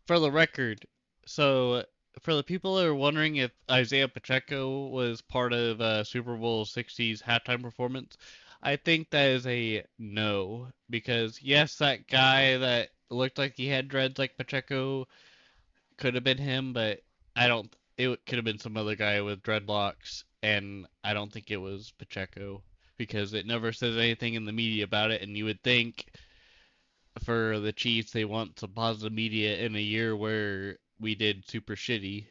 For the record, so for the people that are wondering if Isaiah Pacheco was part of Super Bowl 60's halftime performance, I think that is a no. Because, yes, that guy that looked like he had dreads like Pacheco could have been him, but I don't. It could have been some other guy with dreadlocks, and I don't think it was Pacheco because it never says anything in the media about it, and you would think for the Chiefs, they want some positive media in a year where we did super shitty,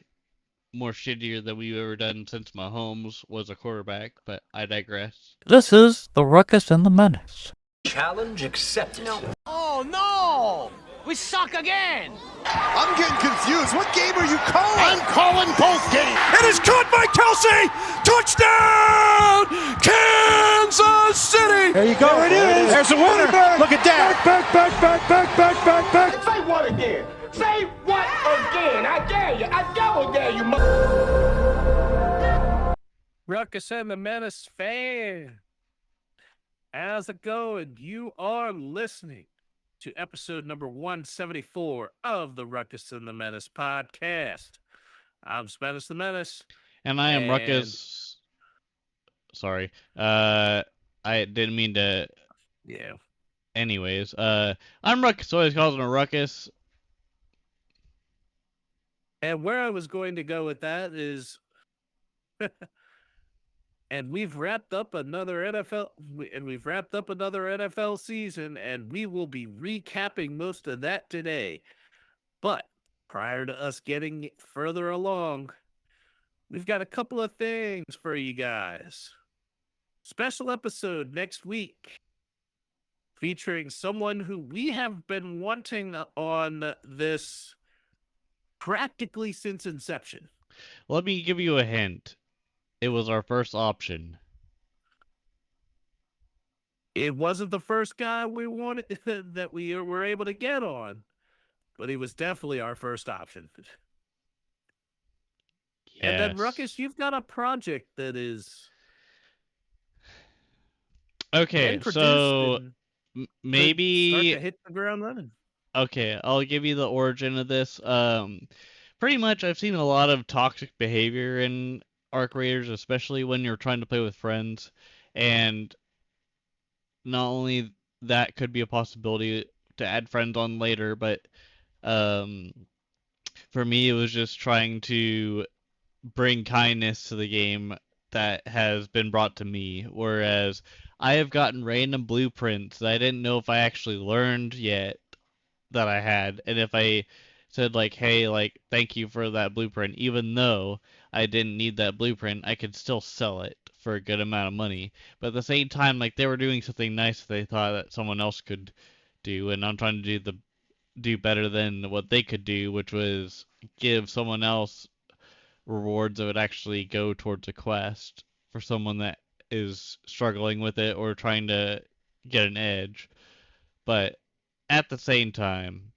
more shittier than we've ever done since Mahomes was a quarterback. But I digress. This is the Ruckus and the Menace. Challenge accepted. No. Oh no! We suck again! I'm getting confused. What game are you calling? I'm calling both games! It is caught by Kelsey! Touchdown! Kansas City! There you go. There it is. There's the winner. Look at that. Back. Say what again? Say what again? I dare you. I double dare you, Ruckus and the Menace fan. How's it going? You are listening to episode number 174 of the Ruckus and the Menace podcast. I'm Spanish the Menace. And I am Ruckus. Sorry. I didn't mean to. Yeah. Anyways, I'm Ruckus. Always calls him a Ruckus. And where I was going to go with that is, and we've wrapped up another NFL season, and we will be recapping most of that today. But prior to us getting further along, we've got a couple of things for you guys. Special episode next week featuring someone who we have been wanting on this practically since inception. Let me give you a hint. It was our first option. It wasn't the first guy we wanted that we were able to get on, but he was definitely our first option. Yes. And then, Ruckus, you've got a project that is okay. So maybe start to hit the ground running. Okay, I'll give you the origin of this. Pretty much, I've seen a lot of toxic behavior in arc raiders, especially when you're trying to play with friends, and not only that could be a possibility to add friends on later, but for me, it was just trying to bring kindness to the game that has been brought to me, whereas I have gotten random blueprints that I didn't know if I actually learned yet that I had, and if I said like, hey, like, thank you for that blueprint, even though I didn't need that blueprint, I could still sell it for a good amount of money. But at the same time, like, they were doing something nice that they thought that someone else could do, and I'm trying to do better than what they could do, which was give someone else rewards that would actually go towards a quest for someone that is struggling with it or trying to get an edge. But at the same time,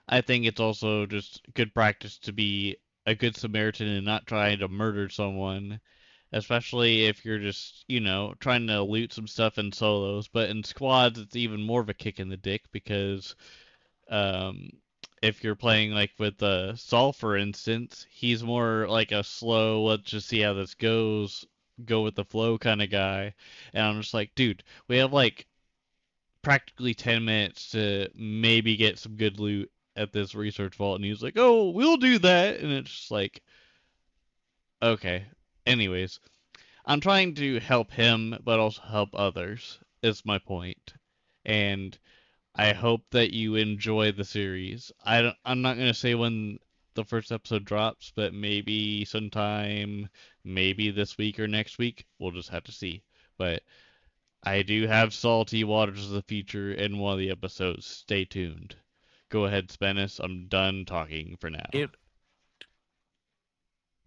I think it's also just good practice to be a good Samaritan and not trying to murder someone, especially if you're just, trying to loot some stuff in solos. But in squads, it's even more of a kick in the dick because if you're playing like with Saul, for instance, he's more like a slow, let's just see how this goes, go with the flow kind of guy. And I'm just like, dude, we have like practically 10 minutes to maybe get some good loot at this research vault, and he's like, oh, we'll do that, and it's just like, okay. Anyways, I'm trying to help him but also help others is my point, and I hope that you enjoy the series. I'm not going to say when the first episode drops, but maybe sometime, maybe this week or next week, we'll just have to see. But I do have Salty Waters as a feature in one of the episodes. Stay tuned. Go ahead, Spennis. I'm done talking for now.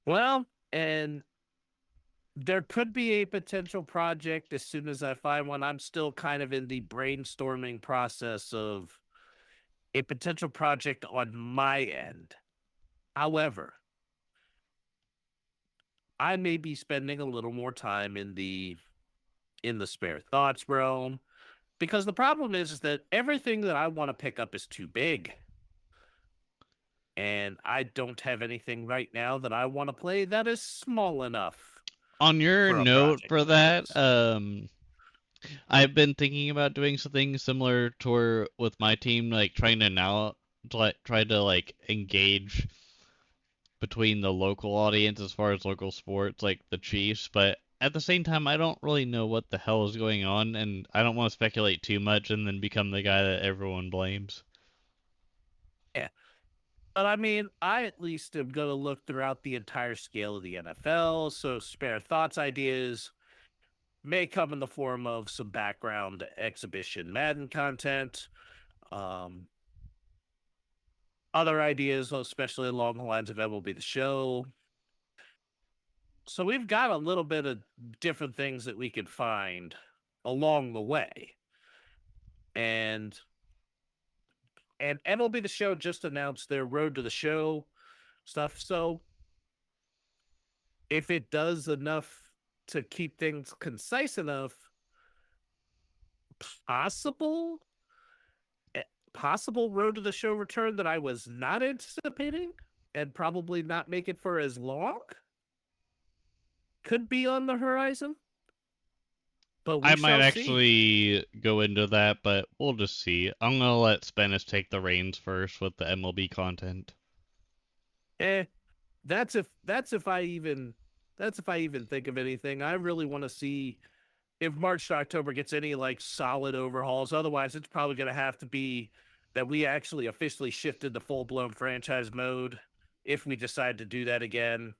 Well, and there could be a potential project as soon as I find one. I'm still kind of in the brainstorming process of a potential project on my end. However, I may be spending a little more time in the spare thoughts realm, because the problem is that everything that I want to pick up is too big. And I don't have anything right now that I want to play that is small enough On your for a note project for like that, this. I've been thinking about doing something similar to with my team, like trying to now try to like engage between the local audience as far as local sports, like the Chiefs, but at the same time, I don't really know what the hell is going on, and I don't want to speculate too much and then become the guy that everyone blames. Yeah. But I mean, I at least am going to look throughout the entire scale of the NFL. So spare thoughts ideas may come in the form of some background exhibition Madden content. Um, Other ideas, especially along the lines of MLB The Show. So we've got a little bit of different things that we could find along the way. And MLB The Show just announced their Road to the Show stuff. So if it does enough to keep things concise enough, possible possible Road to the Show return that I was not anticipating and probably not make it for as long could be on the horizon. But we I might shall see. actually go into that, but we'll just see. I'm gonna let Spanish take the reins first with the MLB content. Eh, that's if I even think of anything. I really want to see if March to October gets any like solid overhauls. Otherwise, it's probably going to have to be that we actually officially shifted to full blown franchise mode if we decide to do that again.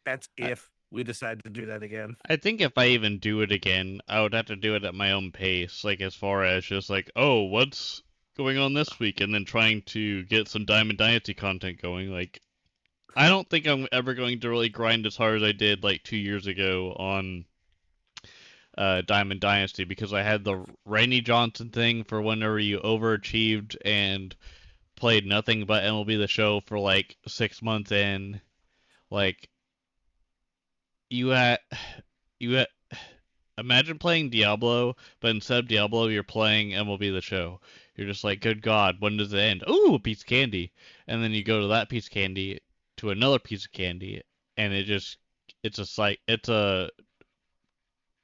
That's I, if we decide to do that again. I think if I even do it again, I would have to do it at my own pace, like as far as just like, oh, what's going on this week, and then trying to get some Diamond Dynasty content going. Like, I don't think I'm ever going to really grind as hard as I did like 2 years ago on Diamond Dynasty because I had the Rainey Johnson thing for whenever you overachieved and played nothing but MLB The Show for like 6 months in. Like, you had you had imagine playing Diablo, but instead of Diablo, you're playing MLB The Show. You're just like, good God, when does it end? Ooh, a piece of candy, and then you go to that piece of candy to another piece of candy, and it's a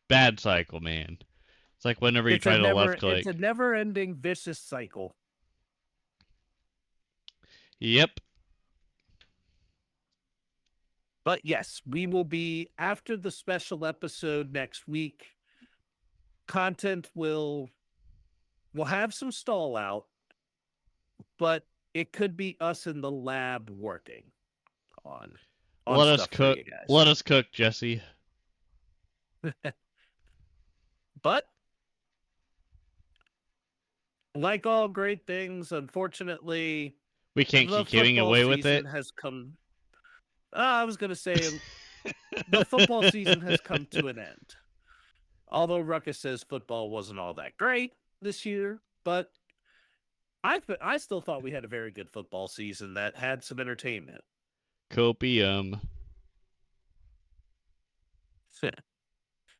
bad cycle, man. It's like whenever you try to left It's a click. never ending vicious cycle. Yep. But yes, we will be after the special episode next week. Content will have some stall out, but it could be us in the lab working on Let us stuff for cook. you guys. Let us cook, Jesse. But like all great things, unfortunately, We can't the keep getting football away with season it. has come. I was going to say the football season has come to an end. Although Ruckus says football wasn't all that great this year, but I still thought we had a very good football season that had some entertainment. Copium.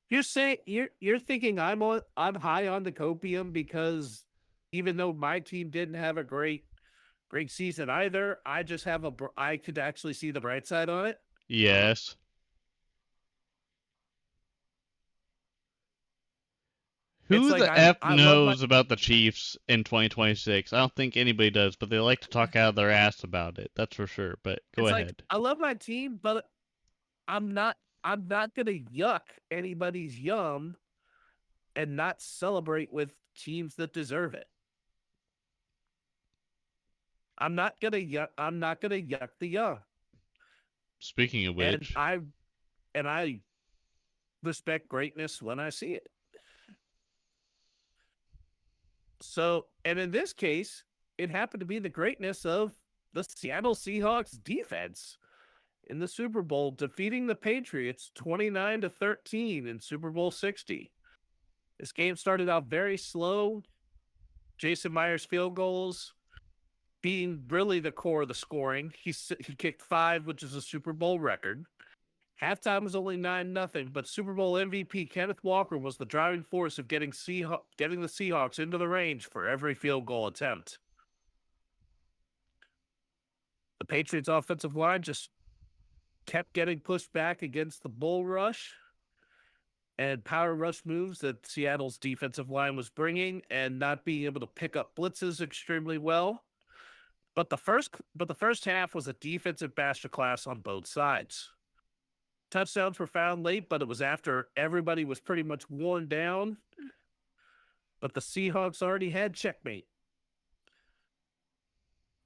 You're thinking I'm high on the copium because even though my team didn't have a great season either, I could actually see the bright side on it. Yes. It's Who like the F I love my knows about the Chiefs in 2026? I don't think anybody does, but they like to talk out of their ass about it. That's for sure. But go it's like ahead. I love my team, but I'm not I'm not gonna yuck anybody's yum and not celebrate with teams that deserve it. I'm not gonna yuck the young. Speaking of And which, I respect greatness when I see it. So, and in this case, it happened to be the greatness of the Seattle Seahawks defense in the Super Bowl, defeating the Patriots 29-13 in Super Bowl 60. This game started out very slow. Jason Myers field goals being really the core of the scoring. He kicked 5, which is a Super Bowl record. Halftime was only 9-0, but Super Bowl MVP Kenneth Walker was the driving force of getting the Seahawks into the range for every field goal attempt. The Patriots' offensive line just kept getting pushed back against the bull rush and power rush moves that Seattle's defensive line was bringing, and not being able to pick up blitzes extremely well. But the first half was a defensive masterclass on both sides. Touchdowns were found late, but it was after everybody was pretty much worn down. But the Seahawks already had checkmate,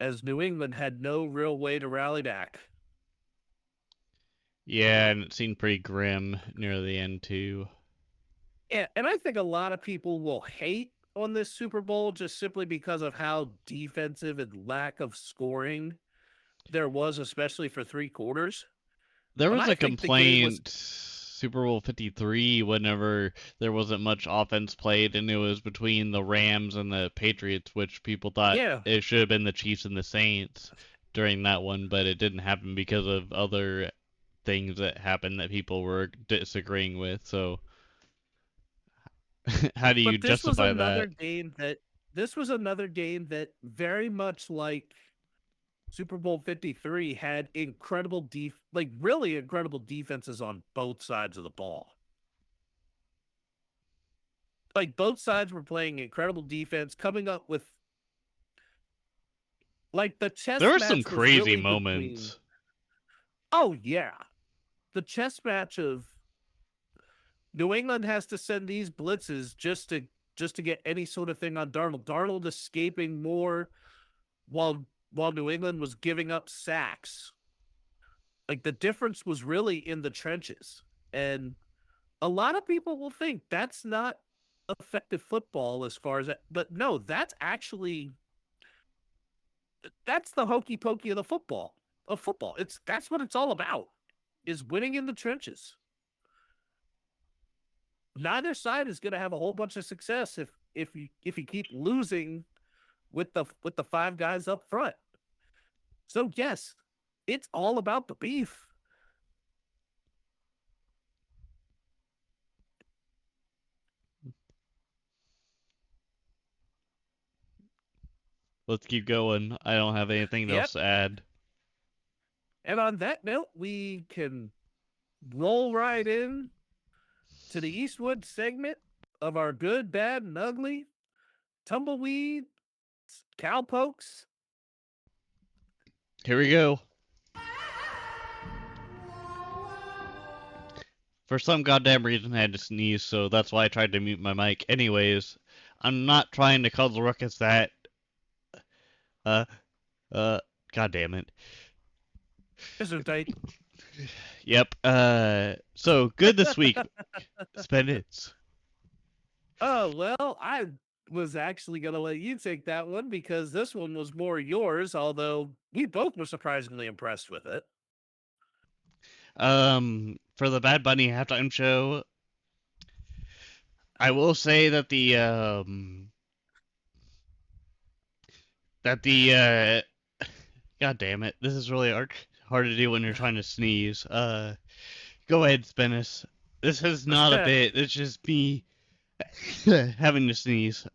as New England had no real way to rally back. Yeah, and it seemed pretty grim near the end too. Yeah, and I think a lot of people will hate on this Super Bowl just simply because of how defensive and lack of scoring there was, especially for three quarters. There But was I a think the game was complaint Super Bowl 53 whenever there wasn't much offense played and it was between the Rams and the Patriots, which people thought yeah. it should have been the Chiefs and the Saints during that one, but it didn't happen because of other things that happened that people were disagreeing with. So how do you But justify that? this was another game that very much like Super Bowl 53 had really incredible defenses on both sides of the ball. Like both sides were playing incredible defense, coming up with like the chess There were match some was crazy really moments. between. Oh yeah, the chess match of New England has to send these blitzes just to get any sort of thing on Darnold. Darnold escaping more while New England was giving up sacks. Like the difference was really in the trenches. And a lot of people will think that's not effective football as far as that, but no, that's the hokey pokey of football. That's what it's all about, is winning in the trenches. Neither side is going to have a whole bunch of success if you keep losing with the five guys up front. So yes, it's all about the beef. Let's keep going. I don't have anything Yep. else to add. And on that note, we can roll right in to the Eastwood segment of our good, bad, and ugly tumbleweed cowpokes. Here we go. For some goddamn reason, I had to sneeze, so that's why I tried to mute my mic. Anyways, I'm not trying to call the Ruckus that. Uh, God damn it. Isn't tight. Yep. So good this week. Spend it. Oh, well, I was actually going to let you take that one because this one was more yours, although we both were surprisingly impressed with it. For the Bad Bunny halftime show, I will say that God damn it, this is really hard to do when you're trying to sneeze. Go ahead, Spinnis. This is not a bit. It's just me having to sneeze.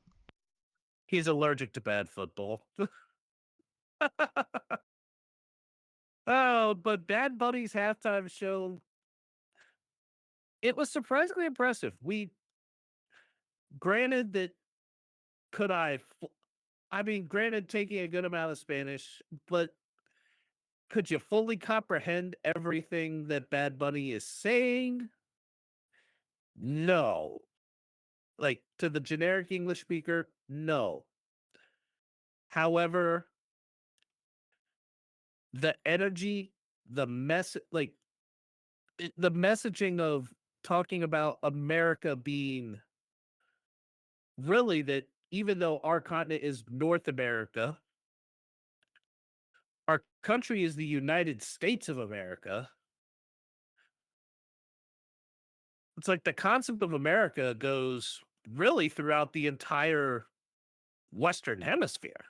He's allergic to bad football. Oh, but Bad Bunny's halftime show, it was surprisingly impressive. Granted that could I mean, granted, taking a good amount of Spanish, but could you fully comprehend everything that Bad Bunny is saying? No. Like, to the generic English speaker, no. However, the energy, the messaging of talking about America being really that even though our continent is North America, our country is the United States of America. It's like the concept of America goes really throughout the entire Western Hemisphere,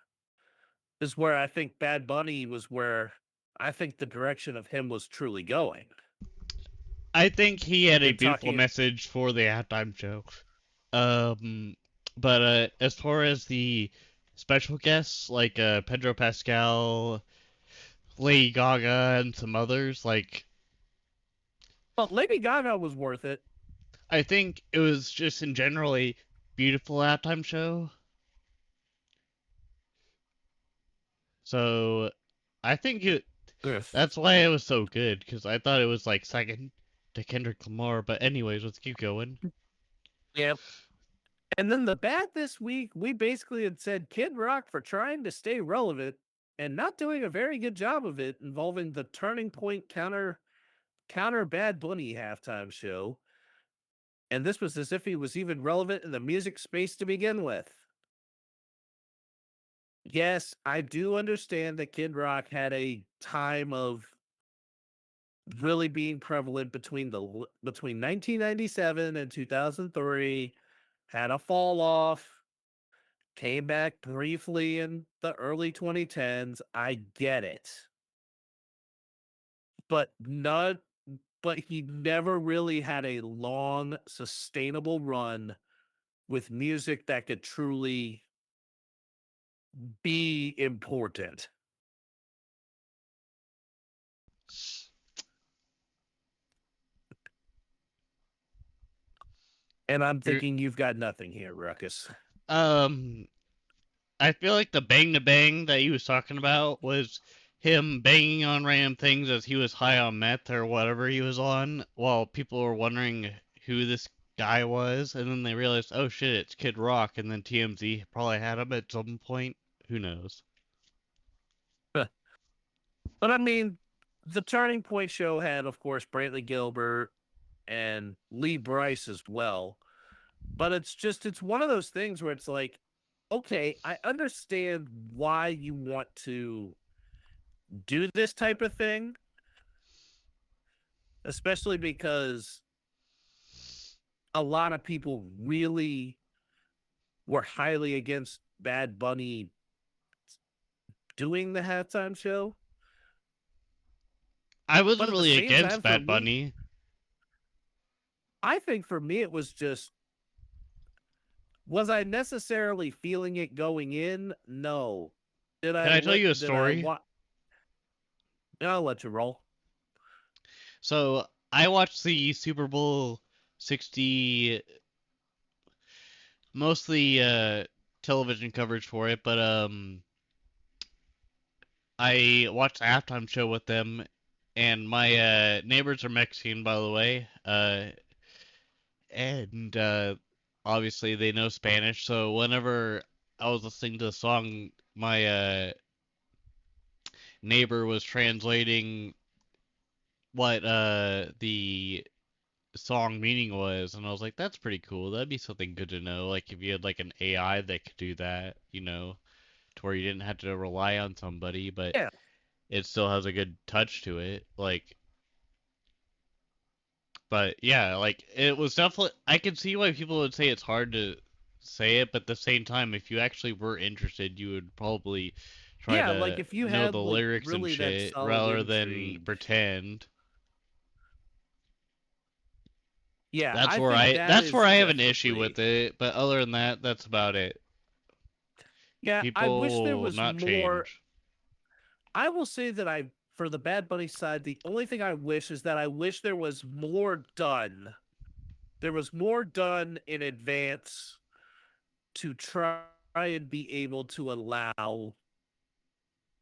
is where I think Bad Bunny was, where I think the direction of him was truly going. I think he had a In beautiful talking- message for the halftime show. But as far as the special guests like Pedro Pascal, Lady Gaga and some others. Like, But Lady Gaga was worth it. I think it was just in general a beautiful halftime show. So I think Yes. that's why it was so good, because I thought it was like second to Kendrick Lamar. But anyways, let's keep going. Yeah. And then the bad this week, we basically had said Kid Rock for trying to stay relevant and not doing a very good job of it, involving the Turning Point counter Bad Bunny halftime show. And this was as if he was even relevant in the music space to begin with. Yes, I do understand that Kid Rock had a time of really being prevalent between 1997 and 2003, had a fall off, came back briefly in the early 2010s. I get it. But not but he never really had a long sustainable run with music that could truly be important. And I'm You're- thinking you've got nothing here, Ruckus. Um, I feel like the bang to bang that he was talking about was him banging on random things as he was high on meth or whatever he was on, while people were wondering who this guy was, and then they realized, oh shit, it's Kid Rock, and then TMZ probably had him at some point. Who knows? But I mean, the Turning Point show had, of course, Brantley Gilbert and Lee Bryce as well. But it's one of those things where it's like, okay, I understand why you want to do this type of thing, especially because a lot of people really were highly against Bad Bunny doing the halftime show. I But wasn't at the really same time, against for Bad me, Bunny. I think for me, it was just, was I necessarily feeling it going in? No. Can I tell you a Did I story? want, I'll let you roll. So I watched the Super Bowl 60, mostly television coverage for it, but I watched the halftime show with them, and my neighbors are Mexican, by the way, and obviously they know Spanish. So whenever I was listening to the song, my neighbor was translating what the song meaning was, and I was like, that's pretty cool. That'd be something good to know. Like if you had like an AI that could do that, to where you didn't have to rely on somebody, but Yeah. it still has a good touch to it. Like, but yeah, like it was definitely. I can see why people would say it's hard to say it, but at the same time, if you actually were interested, you would probably try Yeah, like to if you know the had like lyrics and really that shit solid rather than intrigue. pretend. Yeah, That's I where think I that that's where is I have an issue definitely. with it, but other than that, that's about it. Yeah, I wish there People will was not more. change. I will say that for the Bad Bunny side, the only thing I wish is that I wish there was more done. There was more done in advance to try and be able to allow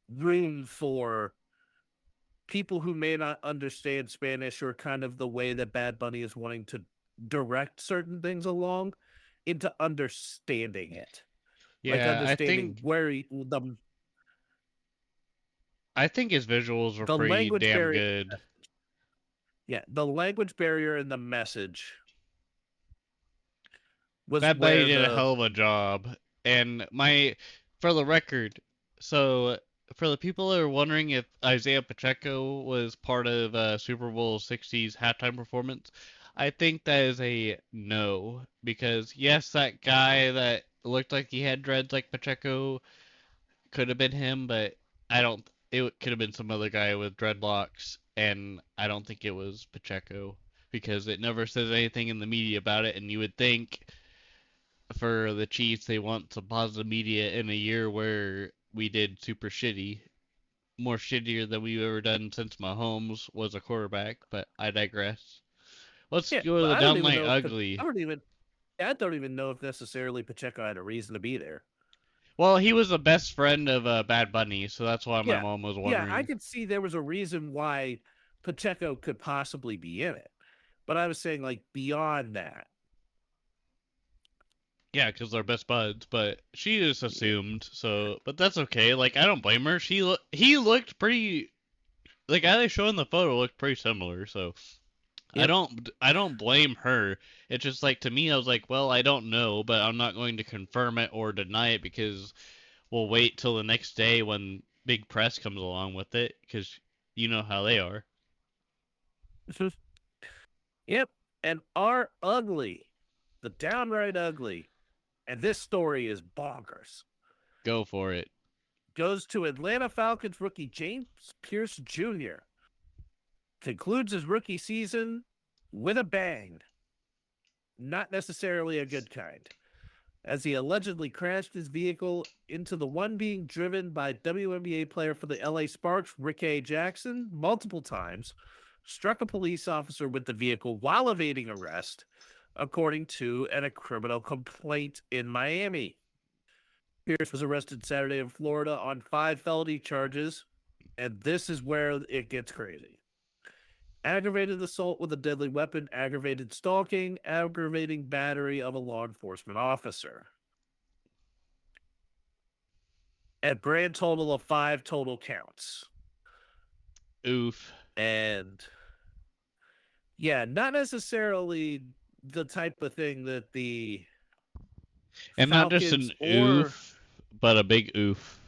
room for people who may not understand Spanish, or kind of the way that Bad Bunny is wanting to direct certain things along, into understanding it. Like Yeah, understanding where I think his visuals were the pretty language damn barrier. good. Yeah, the language barrier and the message was Bad Bunny where did a the hell of a job. And for the record, so for the people that are wondering if Isaiah Pacheco was part of Super Bowl 60's halftime performance, I think that is a no. Because yes, that guy that looked like he had dreads like Pacheco could have been him, but I don't. It could have been some other guy with dreadlocks, and I don't think it was Pacheco because it never says anything in the media about it, and you would think for the Chiefs they want some positive media in a year where we did super shitty. more shittier than we've ever done since Mahomes was a quarterback, but I digress. Let's Yeah, go to but the I don't even downright know. I ugly. don't even. I don't even know if necessarily Pacheco had a reason to be there. Well, he was the best friend of Bad Bunny, so that's why my Yeah, mom was yeah, I wondering. could see there was a reason why Pacheco could possibly be in it, but I was saying like beyond that. Yeah, because they're best buds, but she just Yeah. assumed. So, but that's okay. Like I don't blame her. He looked pretty. The guy they show in the photo looked pretty similar. So Yep. I don't blame her. It's just like to me, I was like, well, I don't know, but I'm not going to confirm it or deny it because we'll wait till the next day when big press comes along with it because you know how they are. Yep. And our ugly, the downright ugly, and this story is bonkers. Go for it. Goes to Atlanta Falcons rookie James Pierce Jr. Concludes his rookie season with a bang. Not necessarily a good kind, as he allegedly crashed his vehicle into the one being driven by WNBA player for the LA Sparks, Rick A. Jackson, multiple times, struck a police officer with the vehicle while evading arrest, according to a criminal complaint in Miami. Pierce was arrested Saturday in Florida on 5 felony charges, and this is where it gets crazy. Aggravated assault with a deadly weapon, aggravated stalking, aggravating battery of a law enforcement officer. At grand total of 5 total counts. Oof. And yeah, not necessarily the type of thing that the And not just Falcons an or oof, but a big oof.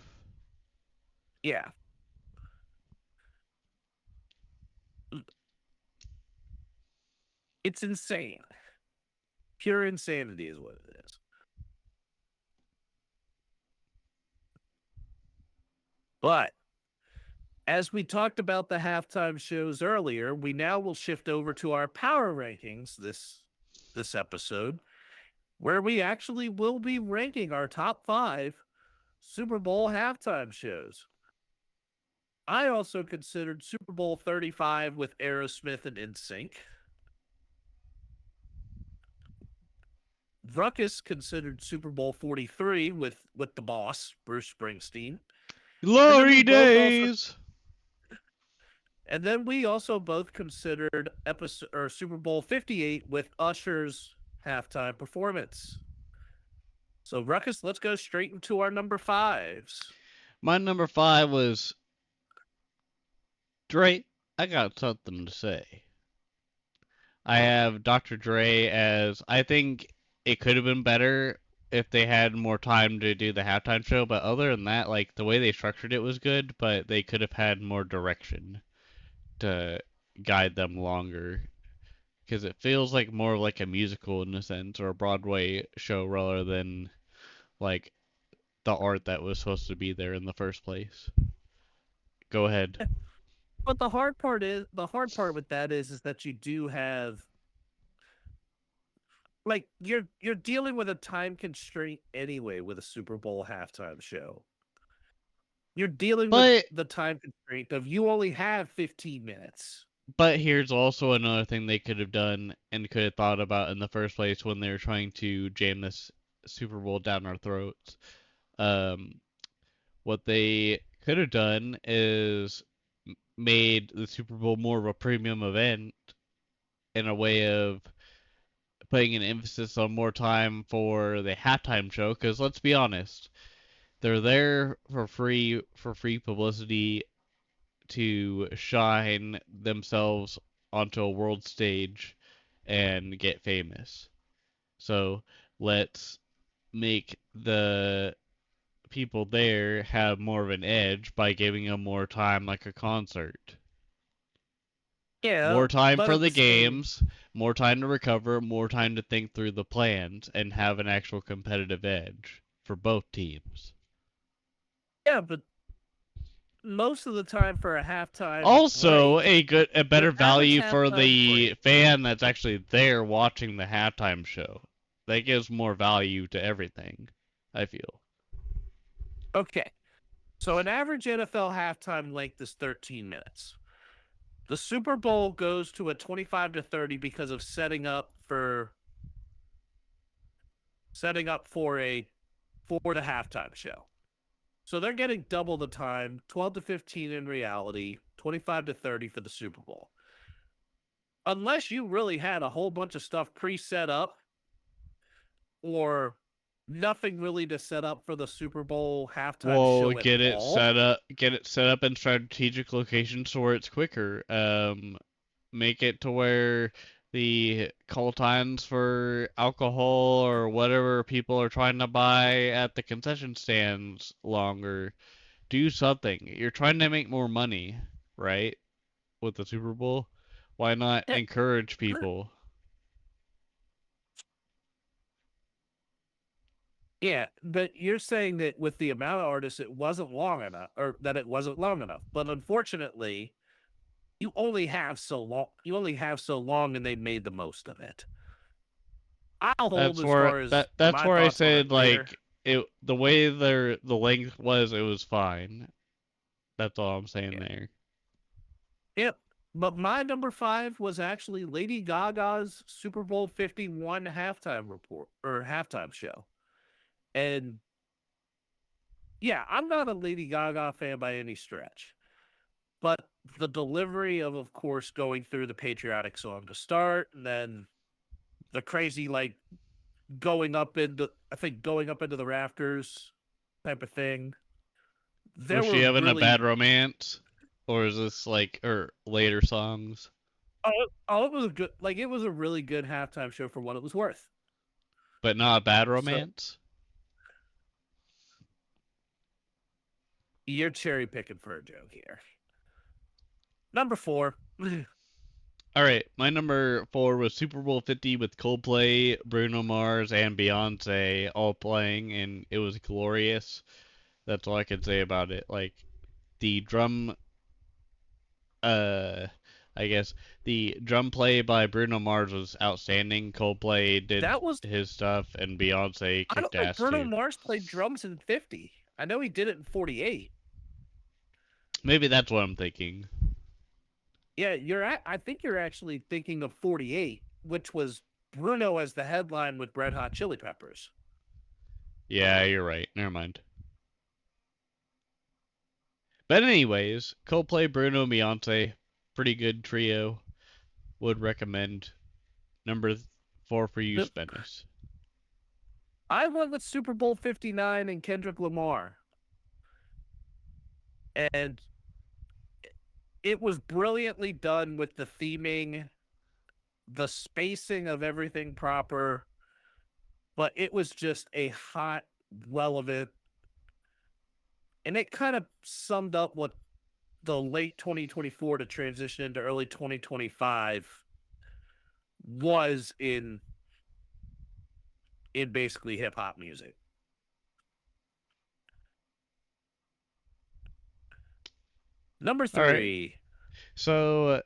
yeah. It's insane. Pure insanity is what it is. But as we talked about the halftime shows earlier, we now will shift over to our power rankings this episode, where we actually will be ranking our top 5 Super Bowl halftime shows. I also considered Super Bowl 35 with Aerosmith and NSYNC. Ruckus considered Super Bowl 43 with the boss, Bruce Springsteen. Glory days. And then we also both considered episode or Super Bowl 58 with Usher's halftime performance. So Ruckus, let's go straight into our number 5s. My number 5 was Dre. I got something to say. I have Dr. Dre as I think it could have been better if they had more time to do the halftime show, but other than that, like the way they structured it was good, but they could have had more direction to guide them longer because it feels like more like a musical in a sense or a Broadway show rather than like the art that was supposed to be there in the first place. Go ahead. But the hard part with that is that you do have like you're dealing with a time constraint anyway with a Super Bowl halftime show. You're dealing with But the time constraint of you only have 15 minutes. but here's also another thing they could have done and could have thought about in the first place when they were trying to jam this Super Bowl down our throats. Um, what they could have done is made the Super Bowl more of a premium event in a way of putting an emphasis on more time for the halftime show. Because let's be honest, they're there for free publicity to shine themselves onto a world stage and get famous. So let's make the people there have more of an edge by giving them more time like a concert. Yeah, More time but for at the the same games, more time to recover, more time to think through the plans and have an actual competitive edge for both teams. yeah, but most of the time for a halftime Also, break, a your better average value for halftime the break. fan that's actually there watching the halftime show. That gives more value to everything, I feel. Okay. So an average NFL halftime length is 13 minutes. The Super Bowl goes to a 25 to 30 because of setting up for a for the halftime show. So they're getting double the time, 12 to 15 in reality, 25 to 30 for the Super Bowl. Unless you really had a whole bunch of stuff pre-set up or nothing really to set up for the Super Bowl halftime Well, show at all. get it set up in strategic locations so where it's quicker. Make it to where the call times for alcohol or whatever people are trying to buy at the concession stands longer. Do something. You're trying to make more money, right? With the Super Bowl. Why not Yeah, encourage people? yeah, but you're saying that with the amount of artists, it wasn't long enough, or that it wasn't long enough. But unfortunately, you only have so long. You only have so long, and they made the most of it. I'll hold as far as That's my where I thoughts on it said later. like it the way the length was it was fine. That's all I'm saying Yeah. there. Yep. But my number 5 was actually Lady Gaga's Super Bowl 51 halftime report or halftime show. And yeah, I'm not a Lady Gaga fan by any stretch. But the delivery of course, going through the patriotic song to start, and then the crazy like going up into the rafters type of thing. Was There she were having a bad really romance? Or is this like her later songs? it was a good it was a really good halftime show for what it was worth. But not a bad So romance? you're cherry picking for a joke here. Number 4. Alright, my number 4 was Super Bowl 50 with Coldplay, Bruno Mars, and Beyonce all playing, and it was glorious. That's all I can say about it. Like, the drum, uh, I guess, the drum play by Bruno Mars was outstanding. Coldplay did That was his stuff, and Beyonce I don't kicked think ass Bruno too. Mars played drums in 50. I know he did it in 48. Maybe that's what I'm thinking. Yeah, I think you're actually thinking of 48, which was Bruno as the headline with Red Hot Chili Peppers. Yeah, you're right. Never mind. But anyways, Coldplay, Bruno, Beyonce, pretty good trio. Would recommend. Number 4 for you, Yep. Spennis. I went with Super Bowl 59 and Kendrick Lamar. And it was brilliantly done with the theming, the spacing of everything proper, but it was just a hot, relevant, and it kind of summed up what the late 2024 to transition into early 2025 was in basically hip hop music. Number All right. 3. So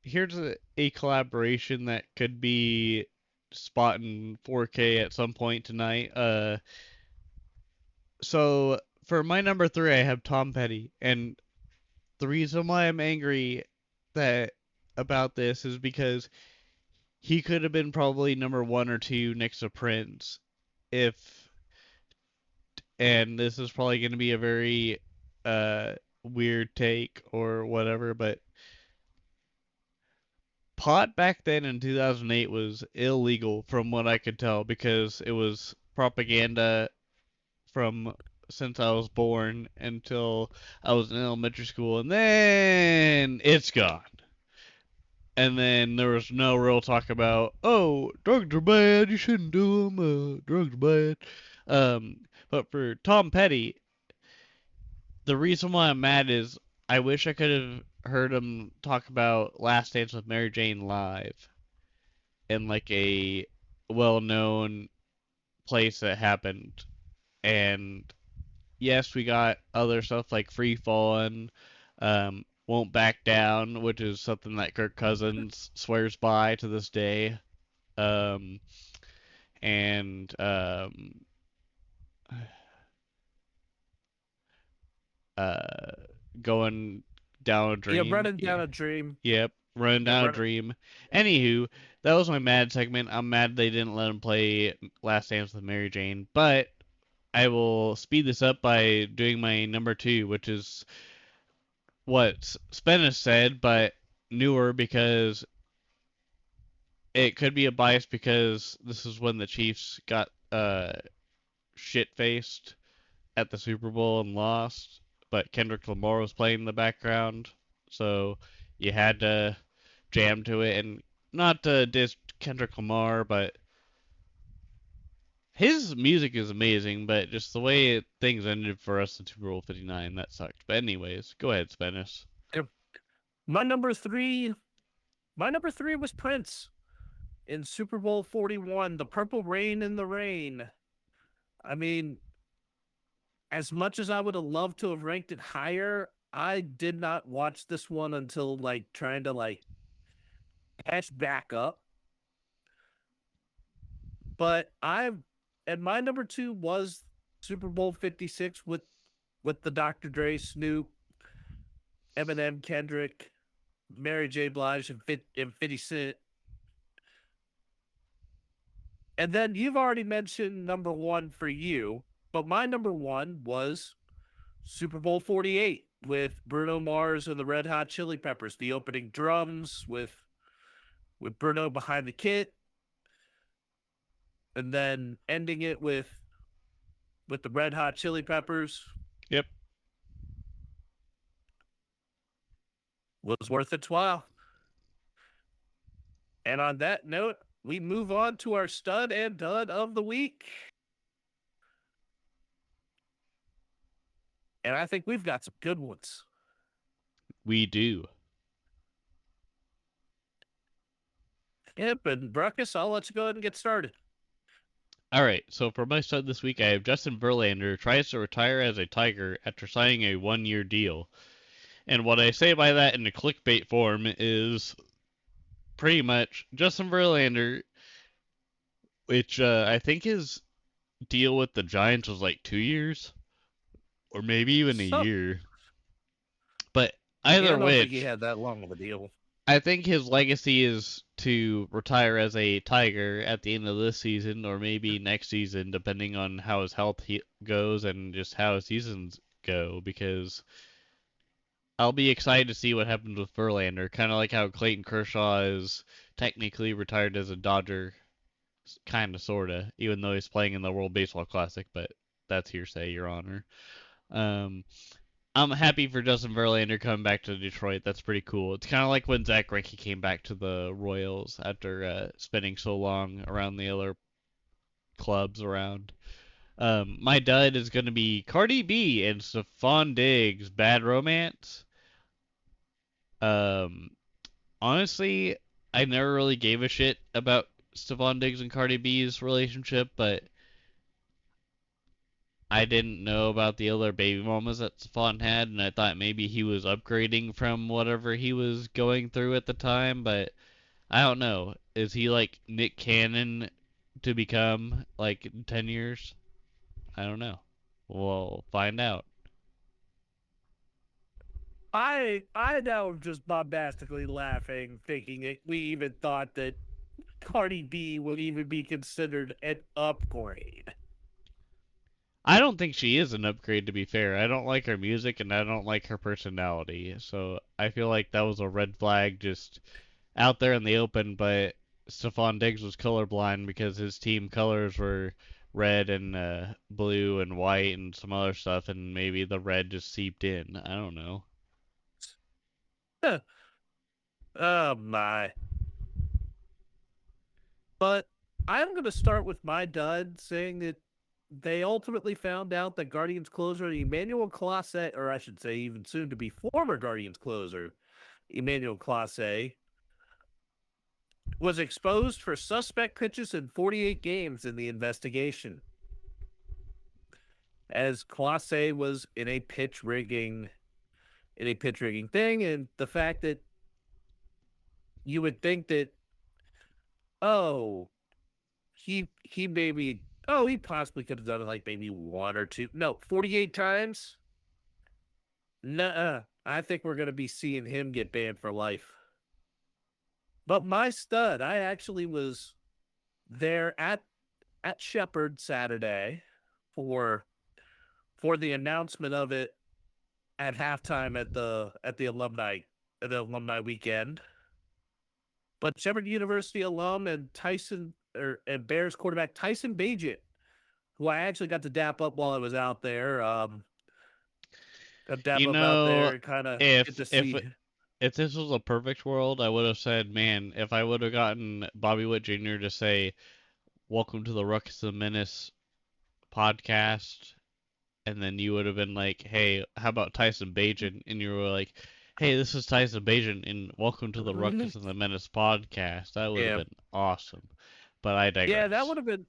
here's a collaboration that could be spot in 4K at some point tonight. So for my number 3, I have Tom Petty, and the reason why I'm angry that about this is because he could have been probably number 1 or 2 next to Prince if, and this is probably going to be a very uh weird take or whatever, but pot back then in 2008 was illegal from what I could tell because it was propaganda from since I was born until I was in elementary school, and then it's gone. And then there was no real talk about, oh, drugs are bad, you shouldn't do them, drugs are bad. But for Tom Petty, the reason why I'm mad is I wish I could have heard him talk about Last Dance with Mary Jane live in like a well-known place that happened. And yes, we got other stuff like Free Fallin', Won't Back Down, which is something that Kirk Cousins swears by to this day. Um, and uh, going down a Yeah, dream. running down a dream. Yep, running Yeah, down a dream. Anywho, that was my mad segment. I'm mad they didn't let him play Last Dance with Mary Jane, but I will speed this up by doing my number two, which is what Spennis said, but newer because it could be a bias because this is when the Chiefs got shit faced at the Super Bowl and lost, but Kendrick Lamar was playing in the background, so you had to jam to it. And not to diss Kendrick Lamar, but his music is amazing, but just the way things ended for us in Super Bowl 59, that sucked. But anyways, go ahead, Spanish. yeah. My number three. My number three was Prince in Super Bowl 41, The Purple Rain in the Rain. I mean, as much as I would have loved to have ranked it higher, I did not watch this one until trying to catch back up. But and my number two was Super Bowl 56 with the Dr. Dre, Snoop, Eminem, Kendrick, Mary J. Blige, and 50 Cent. And then you've already mentioned number one for you, but my number one was Super Bowl 48 with Bruno Mars and the Red Hot Chili Peppers. The opening drums with Bruno behind the kit, and then ending it with the Red Hot Chili Peppers Yep. was worth its while. And on that note, we move on to our stud and dud of the week. And I think we've got some good ones. We do. Yep, and Ruckus, I'll let you go ahead and get started. All right, so for my stud this week, I have Justin Verlander tries to retire as a Tiger after signing a 1-year deal. And what I say by that in a clickbait form is pretty much Justin Verlander, which I think his deal with the Giants was like 2 years, or maybe even a So, year. But yeah, either I don't think he which, had that long of a deal. I think his legacy is to retire as a Tiger at the end of this season, or maybe next season, depending on how his health goes and just how his seasons go. Because I'll be excited to see what happens with Verlander, kind of like how Clayton Kershaw is technically retired as a Dodger, kind of, sorta, even though he's playing in the World Baseball Classic, but that's hearsay, Your Honor. Um, I'm happy for Justin Verlander coming back to Detroit. That's pretty cool. It's kind of like when Zach Greinke came back to the Royals after spending so long around the other clubs around. My dud is going to be Cardi B and Stephon Diggs' Bad Romance. Um, Honestly, I never really gave a shit about Stephon Diggs and Cardi B's relationship, but I didn't know about the other baby mamas that Stephon had, and I thought maybe he was upgrading from whatever he was going through at the time, but I don't know. Is he like Nick Cannon to become like in 10 years? I don't know. We'll find out. I now am just bombastically laughing, thinking that we even thought that Cardi B would even be considered an upgrade. I don't think she is an upgrade, to be fair. I don't like her music and I don't like her personality. So I feel like that was a red flag just out there in the open. But Stephon Diggs was colorblind because his team colors were red and blue and white and some other stuff, and maybe the red just seeped in. I don't know. Oh my. But I'm going to start with my dud saying that they ultimately found out that Guardians closer Emmanuel Classe, or I should say even soon to be former Guardians closer, Emmanuel Classe, was exposed for suspect pitches in 48 games in the investigation. As Classe was in a pitch rigging thing, and the fact that you would think that, oh, he maybe, oh, he possibly could have done it like maybe one or two, no, 48 times. Nuh-uh. I think we're gonna be seeing him get banned for life. But my stud, I actually was there at Shepherd Saturday for the announcement of it at halftime at the alumni weekend. But Shepherd University alum and and Bears quarterback Tyson Bagent, who I actually got to dap up while I was out there. Got to dap You up out there know, and kind of get if to if see. if this was a perfect world, I would have said, man, if I would have gotten Bobby Witt Jr. to say, "Welcome to the Ruckus and Menace podcast," and then you would have been like, "Hey, how about Tyson Bagent?" And you were like, "Hey, this is Tyson Bagent, and welcome to the Ruckus and the Menace podcast." That would have Yeah, been awesome. But I yeah, that digress. would have been.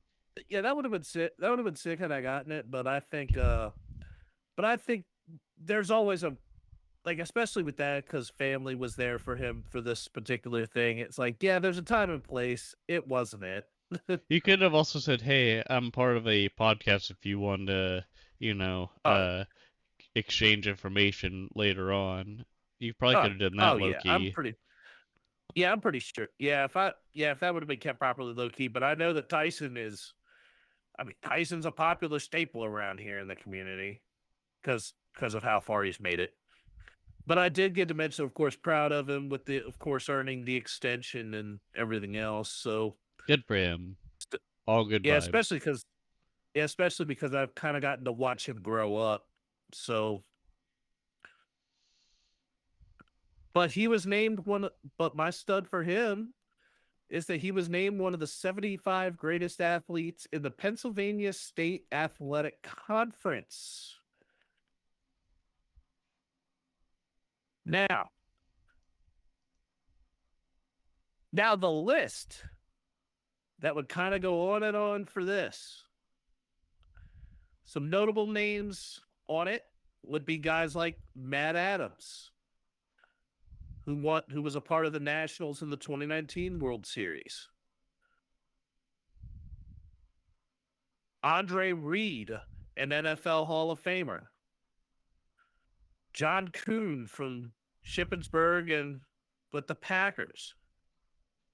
Yeah, that would have been sick. That would have been sick had I gotten it. But I think there's always a like, especially with that, because family was there for him for this particular thing. It's like, yeah, there's a time and place. It wasn't it. You could have also said, "Hey, I'm part of a podcast. If you want to, Oh, exchange information later on." You probably oh, could have done oh that low yeah. key. I'm pretty sure. Yeah, if that would have been kept properly low key. But I know that Tyson is. I mean, Tyson's a popular staple around here in the community because of how far he's made it. But I did get to mention, of course, proud of him with of course, earning the extension and everything else. So, Good for him. st- All good yeah, vibes. especially because I've kind of gotten to watch him grow up. So, but he was named one. But my stud for him is that he was named one of the 75 greatest athletes in the Pennsylvania State Athletic Conference. Now, now the list that would kind of go on and on for this. Some notable names on it would be guys like Matt Adams, who was a part of the Nationals in the 2019 World Series. Andre Reed, an NFL Hall of Famer. John Kuhn from Shippensburg and with the Packers.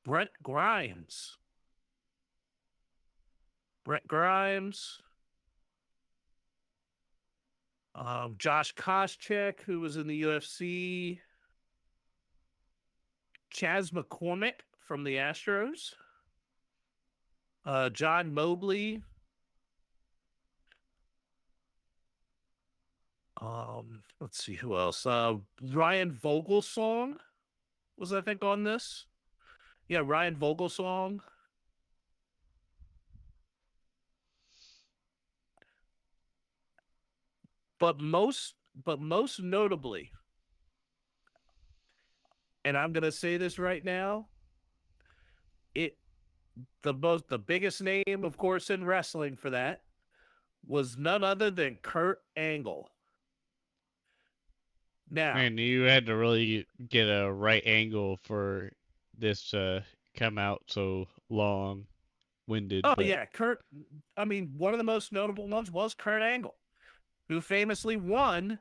Brent Grimes. Brent Grimes. Josh Koscheck, who was in the UFC. Chaz McCormick from the Astros. John Mobley. Let's see who else. Ryan Vogelsong was, I think, on this. Yeah, Ryan Vogelsong. But most notably, and I'm gonna say this right now, it the biggest name, of course, in wrestling for that was none other than Kurt Angle. Now, Man, you had to really get a right angle for this to come out so long-winded, oh but yeah, Kurt. I mean, one of the most notable ones was Kurt Angle, who famously won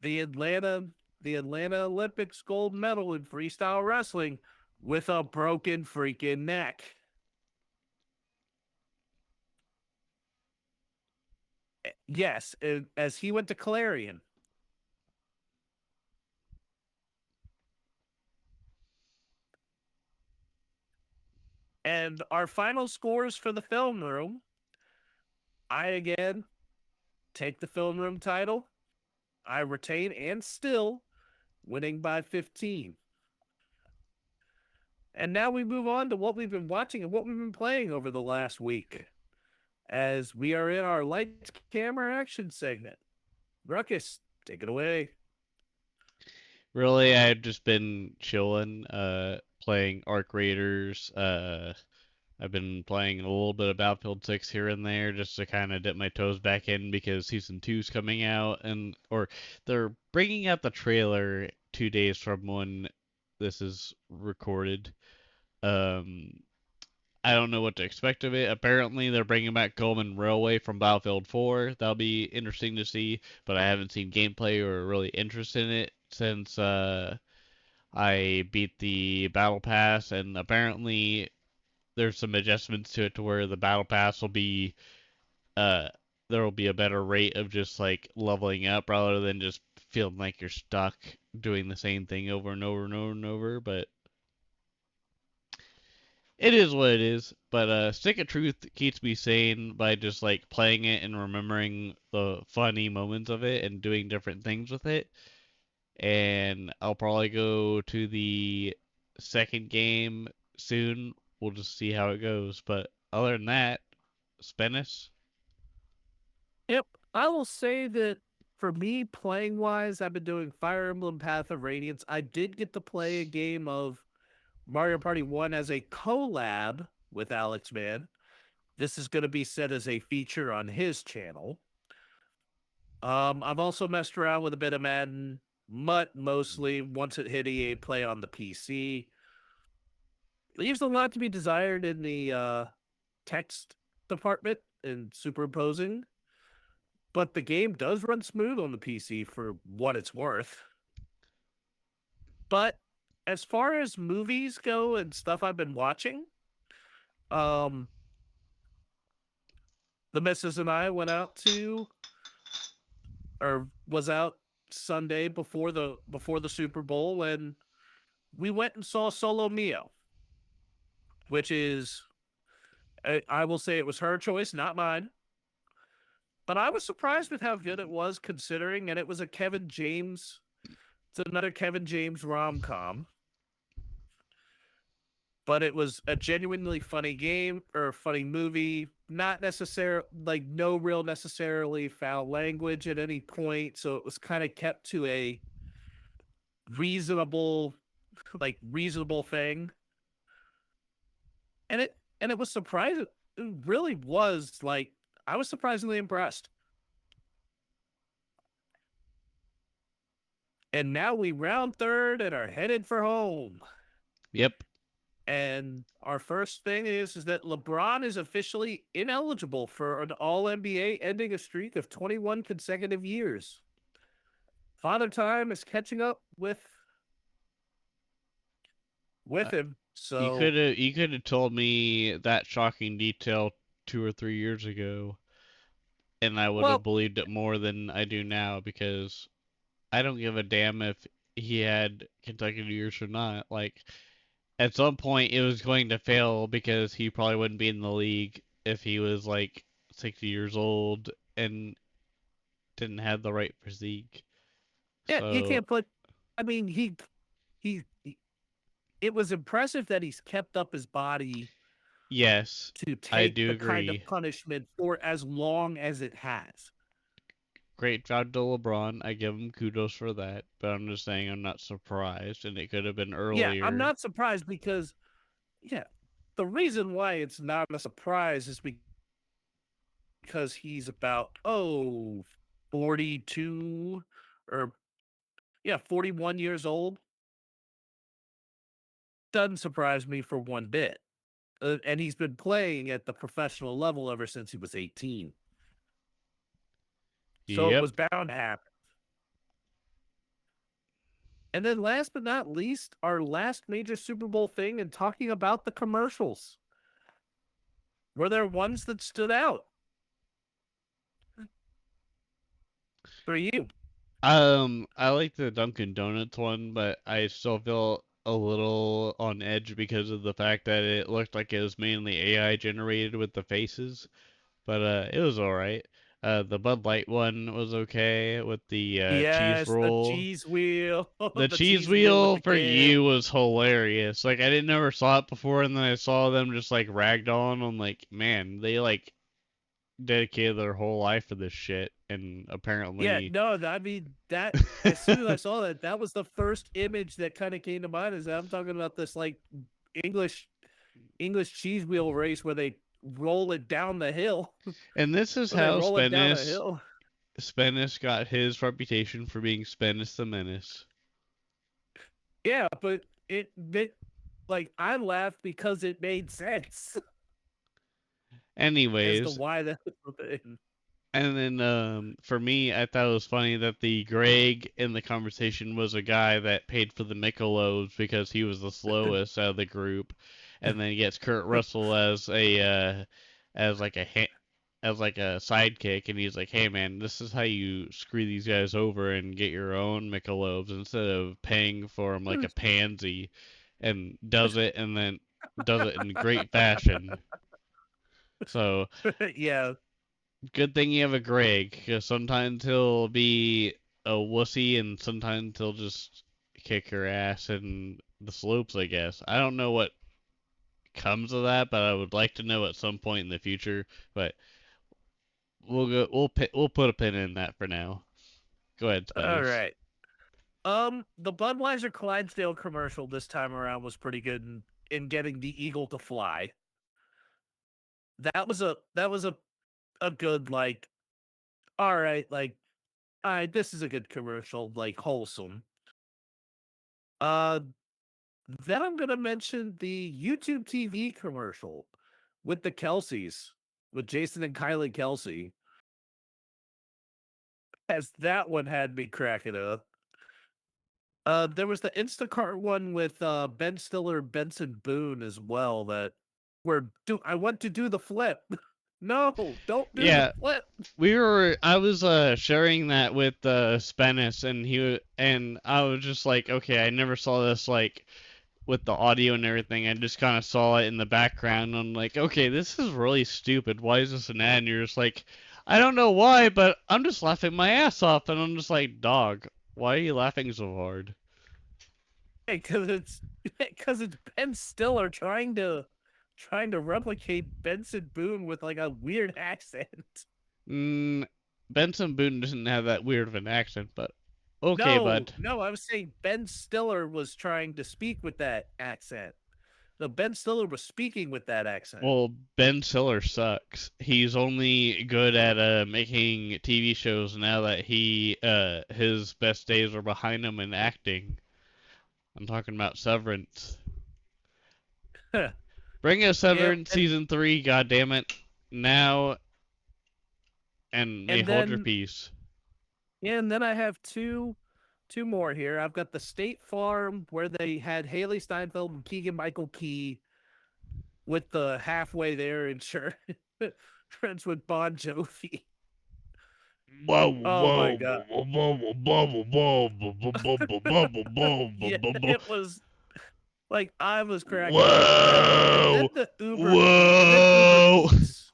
the Atlanta the Atlanta Olympics gold medal in freestyle wrestling with a broken freaking neck. Yes, as he went to Clarion. And our final scores for the film room, I again take the film room title. I retain and still winning by 15. And now we move on to what we've been watching and what we've been playing over the last week, as we are in our lights, camera, action segment. Ruckus, take it away. really I've just been chilling, playing Arc Raiders. I've been playing a little bit of Battlefield 6 here and there just to kind of dip my toes back in because season 2's coming out or they're bringing out the trailer 2 days from when this is recorded. Um, I don't know what to expect of it. Apparently, they're bringing back Coleman Railway from Battlefield 4. That'll be interesting to see, but I haven't seen gameplay or really interest in it since I beat the Battle Pass, and apparently there's some adjustments to it to where the Battle Pass will be uh there will be a better rate of just like leveling up rather than just feeling like you're stuck doing the same thing over and over and over and over. But it is what it is. But Stick of Truth keeps me sane by just like playing it and remembering the funny moments of it and doing different things with it. And I'll probably go to the second game soon. We'll just see how it goes. But other than that, Spinnis. Yep. I will say that for me, playing wise, I've been doing Fire Emblem Path of Radiance. I did get to play a game of Mario Party 1 as a collab with Alex Mann. This is going to be set as a feature on his channel. I've also messed around with a bit of Madden, Mutt mostly once it hit EA Play on the PC. Leaves a lot to be desired in the text department and superimposing, but the game does run smooth on the PC for what it's worth. But as far as movies go and stuff I've been watching, the missus and I went out to, or was out Sunday before the Super Bowl, and we went and saw Solo Mio, which is, I will say it was her choice, not mine. But I was surprised with how good it was, considering, and it was a Kevin James. It's another Kevin James rom-com. But it was a genuinely funny game or funny movie. Not necessarily, like, no real necessarily foul language at any point. So it was kind of kept to a reasonable thing. And it was surprising. It really was, like, I was surprisingly impressed. And now we round third and are headed for home. Yep. And our first thing is that LeBron is officially ineligible for an All-NBA, ending a streak of 21 consecutive years. Father Time is catching up with him. So You could have told me that shocking detail 2 or 3 years ago, and I would have well, believed it more than I do now because I don't give a damn if he had consecutive years or not. Like at some point it was going to fail because he probably wouldn't be in the league if he was like 60 years old and didn't have the right physique. yeah, you So, can't put. I mean, he it was impressive that he's kept up his body yes, to I take do the kind of agree. punishment for as long as it has. Great job to LeBron. I give him kudos for that, but I'm just saying I'm not surprised, and it could have been Yeah, I'm earlier. not surprised because, yeah, the reason why it's not a surprise is because he's about 42 or, yeah, 41 years old. Doesn't surprise me for one bit. And he's been playing at the professional level ever since he was 18. So it Yep. was bound to happen. And then last but not least, our last major Super Bowl thing, and talking about the commercials. Were there ones that stood out for you? I like the Dunkin' Donuts one, but I still feel a little on edge because of the fact that it looked like it was mainly AI generated with the faces. But it was all right. The Bud Light one was okay with the cheese Yes, the roll. cheese wheel. The The cheese cheese wheel with wheel the for you can. was hilarious. Like I didn't never saw it before, and then I saw them just like ragdolling. I'm like, man, they like dedicated their whole life to this shit, and Yeah, apparently, no, I mean that as soon as I saw that, that was the first image that kind of came to mind. Is that I'm talking about this like English English cheese wheel race where they roll it down the hill. and this is Where they how roll it down a hill. Spennis got his reputation for being Spennis the Menace. Yeah, but like I laughed because it made sense. as to Anyways, why that was the thing. and then for me, I thought it was funny that the Greg in the conversation was a guy that paid for the Michelobs because he was the slowest out of the group, and then he gets Kurt Russell as a as like a as like a sidekick, and he's like, "Hey man, this is how you screw these guys over and get your own Michelobs instead of paying for them like a pansy," and does it in great fashion. So Yeah. good thing you have a Greg, because sometimes he'll be a wussy, and sometimes he'll just kick your ass in the slopes, I guess. I don't know what comes of that, but I would like to know at some point in the future. But we'll put a pin in that for now. Go ahead, All Spanish. right. The Budweiser Clydesdale commercial this time around was pretty good in getting the eagle to fly. That was a good, like, all right, like, all right, this is a good commercial, like, wholesome. Uh, then I'm gonna mention the YouTube TV commercial with the Kelseys, with Jason and Kylie Kelsey, as that one had me cracking up. There was the Instacart one with Ben Stiller, Benson Boone as well. That where do I want to do the flip? No, don't do the Yeah, flip. I was sharing that with Spanish, and and I was just like, okay, I never saw this like with the audio and everything. I just kind of saw it in the background. And I'm like, okay, this is really stupid. Why is this an ad? And you're just like, I don't know why, but I'm just laughing my ass off. And I'm just like, dog, why are you laughing so hard? Because it's Ben Stiller trying to replicate Benson Boone with like a weird accent. Mm, Benson Boone doesn't have that weird of an accent, but okay, No, bud. no, I was saying Ben Stiller was trying to speak with that accent. No, Ben Stiller was speaking with that accent. Well, Ben Stiller sucks. He's only good at making TV shows now that his best days are behind him in acting. I'm talking about Severance. Bring us Yep, Severance season 3, God damn it, now, and may and hold your then peace. yeah, and then I have two more here. I've got the State Farm where they had Haley Steinfeld and Keegan Michael Key with the halfway there insurance friends with Bon Jovi. Oh my god. Yeah, it was like I was cracking up with that one. Whoa! And then Uber Whoa! Eats.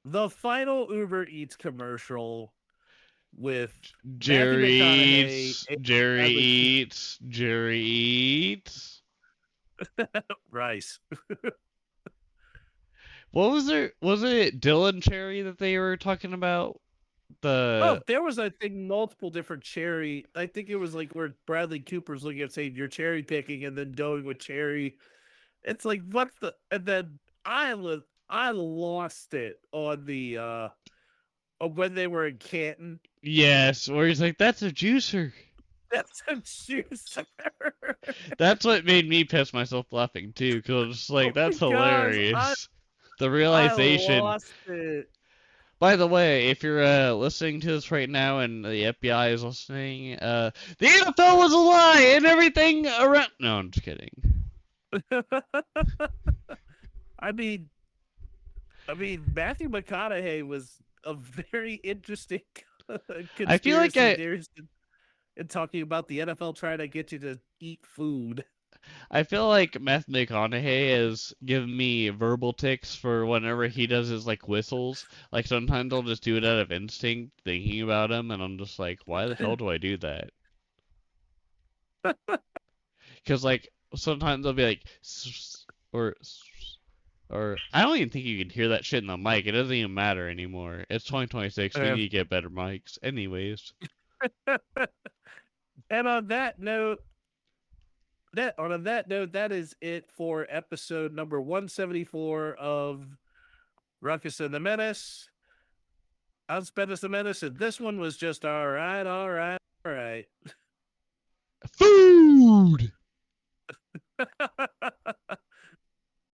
The final Uber Eats commercial with Matthew Jerry McConaughey eats, and Jerry Bradley Cooper. eats, Jerry eats. Rice. What was there? Was it Dylan Cherry that they were talking about? Oh, The there was, I think, multiple different cherry. I think it was like where Bradley Cooper's looking at saying you're cherry picking and then going with cherry. It's like what the and then I lost it on the of when they were in Canton. yes, where he's like, that's a juicer. That's a juicer. That's what made me piss myself laughing too, because it's like Oh my that's gosh, hilarious. The I realization. lost it. By the way, if you're listening to this right now and the FBI is listening, the NFL was a lie and everything around. No, I'm just kidding. I mean, Matthew McConaughey was a very interesting I feel like conspiracy theorist in talking about the NFL trying to get you to eat food. I feel like Matthew McConaughey has given me verbal tics for whenever he does his like whistles. Like sometimes I'll just do it out of instinct, thinking about him, and I'm just like, why the hell do I do that? Because like sometimes I'll be like, or or I don't even think you can hear that shit in the mic. It doesn't even matter anymore. It's 2026. We Uh, need to get better mics. Anyways, and on that note, that is it for episode number 174 of Ruckus and the Menace. I'm Spence the Menace, and this one was just all right, all right, all right. food.